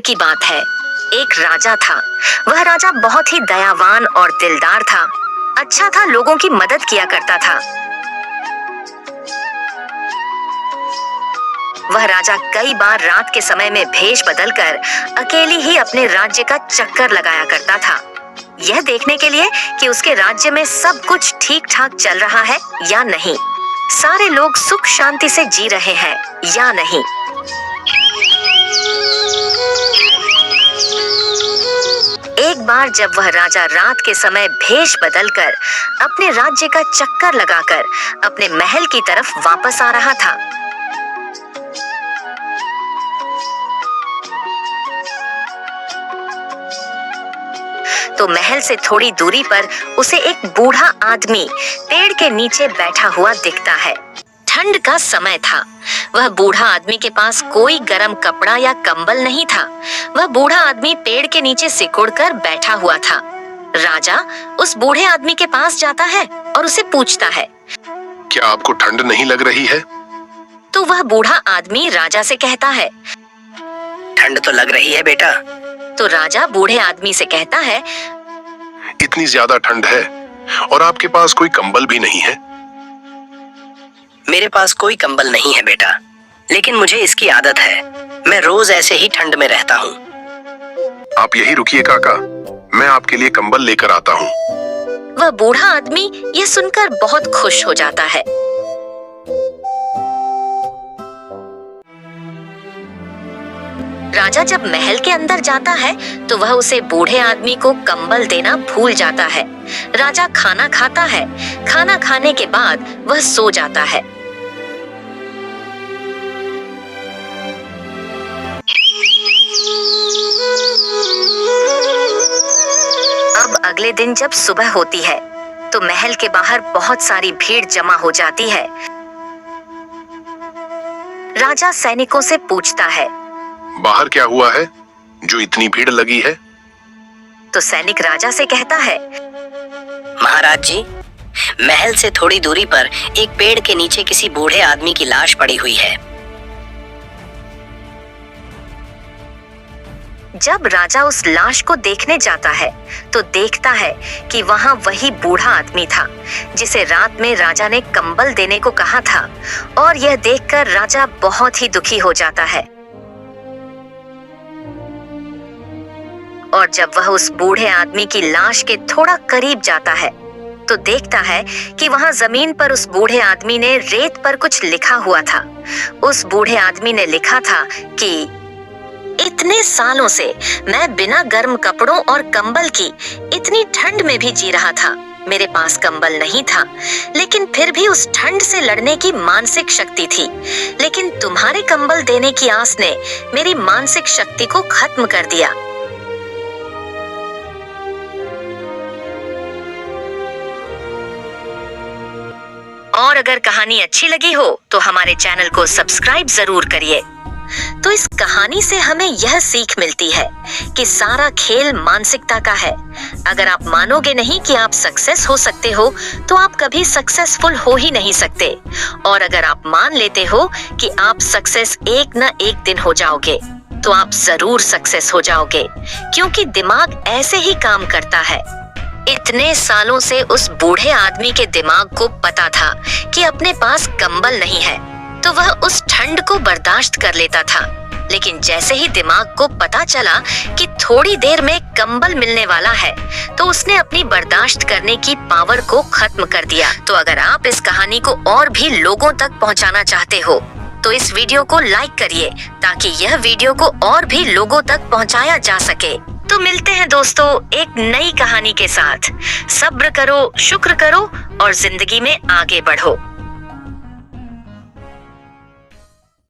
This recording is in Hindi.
की बात है। एक राजा था। वह राजा बहुत ही दयावान और दिलदार था। अच्छा था, लोगों की मदद किया करता था। वह राजा कई बार रात के समय में भेष बदलकर अकेली ही अपने राज्य का चक्कर लगाया करता था, यह देखने के लिए कि उसके राज्य में सब कुछ ठीक ठाक चल रहा है या नहीं, सारे लोग सुख शांति से जी रहे हैं या नहीं। एक बार जब वह राजा रात के समय भेष बदलकर अपने राज्य का चक्कर लगाकर अपने महल की तरफ वापस आ रहा था, तो महल से थोड़ी दूरी पर उसे एक बूढ़ा आदमी पेड़ के नीचे बैठा हुआ दिखता है। ठंड का समय था। वह बूढ़ा आदमी के पास कोई गर्म कपड़ा या कंबल नहीं था। वह बूढ़ा आदमी पेड़ के नीचे सिकुड़कर बैठा हुआ था। राजा उस बूढ़े आदमी के पास जाता है और उसे पूछता है, क्या आपको ठंड नहीं लग रही है? तो वह बूढ़ा आदमी राजा से कहता है, ठंड तो लग रही है बेटा। तो राजा बूढ़े आदमी से कहता है, इतनी ज्यादा ठंड है और आपके पास कोई कंबल भी नहीं है? मेरे पास कोई कंबल नहीं है बेटा, लेकिन मुझे इसकी आदत है। मैं रोज ऐसे ही ठंड में रहता हूँ। आप यही रुकिए काका, मैं आपके लिए कंबल लेकर आता हूँ। वह बूढ़ा आदमी यह सुनकर बहुत खुश हो जाता है। राजा जब महल के अंदर जाता है तो वह उसे बूढ़े आदमी को कंबल देना भूल जाता है। राजा खाना खाता है। खाना खाने के बाद वह सो जाता है। अब अगले दिन जब सुबह होती है तो महल के बाहर बहुत सारी भीड़ जमा हो जाती है। राजा सैनिकों से पूछता है, बाहर क्या हुआ है जो इतनी भीड़ लगी है? तो सैनिक राजा से कहता है, महाराज जी, महल से थोड़ी दूरी पर एक पेड़ के नीचे किसी बूढ़े आदमी की लाश पड़ी हुई है। जब राजा उस लाश को देखने जाता है तो देखता है कि वहां वही बूढ़ा आदमी था जिसे रात में राजा ने कंबल देने को कहा था, और यह देखकर राजा बहुत ही दुखी हो जाता है। और जब वह उस बूढ़े आदमी की लाश के थोड़ा करीब जाता है तो देखता है कि वहां जमीन पर उस बूढ़े आदमी ने रेत पर कुछ लिखा हुआ था। उस बूढ़े आदमी ने लिखा था कि इतने सालों से मैं बिना गर्म कपड़ों और कंबल की इतनी ठंड में भी जी रहा था। मेरे पास कंबल नहीं था, लेकिन फिर भी उस ठंड से लड़ने की मानसिक शक्ति थी। लेकिन तुम्हारे कंबल देने की आस ने मेरी मानसिक शक्ति को खत्म कर दिया। और अगर कहानी अच्छी लगी हो तो हमारे चैनल को सब्सक्राइब जरूर करिए। तो इस कहानी से हमें यह सीख मिलती है कि सारा खेल मानसिकता का है। अगर आप मानोगे नहीं कि आप सक्सेस हो सकते हो तो आप कभी सक्सेसफुल हो ही नहीं सकते। और अगर आप मान लेते हो कि आप सक्सेस एक न एक दिन हो जाओगे तो आप जरूर सक्सेस हो जाओगे, क्योंकि दिमाग ऐसे ही काम करता है। इतने सालों से उस बूढ़े आदमी के दिमाग को पता था कि अपने पास कंबल नहीं है, तो वह उस ठंड को बर्दाश्त कर लेता था। लेकिन जैसे ही दिमाग को पता चला कि थोड़ी देर में कंबल मिलने वाला है, तो उसने अपनी बर्दाश्त करने की पावर को खत्म कर दिया। तो अगर आप इस कहानी को और भी लोगों तक पहुंचाना चाहते हो तो इस वीडियो को लाइक करिए, ताकि यह वीडियो को और भी लोगों तक पहुंचाया जा सके। तो मिलते हैं दोस्तों एक नई कहानी के साथ। सब्र करो, शुक्र करो और जिंदगी में आगे बढ़ो।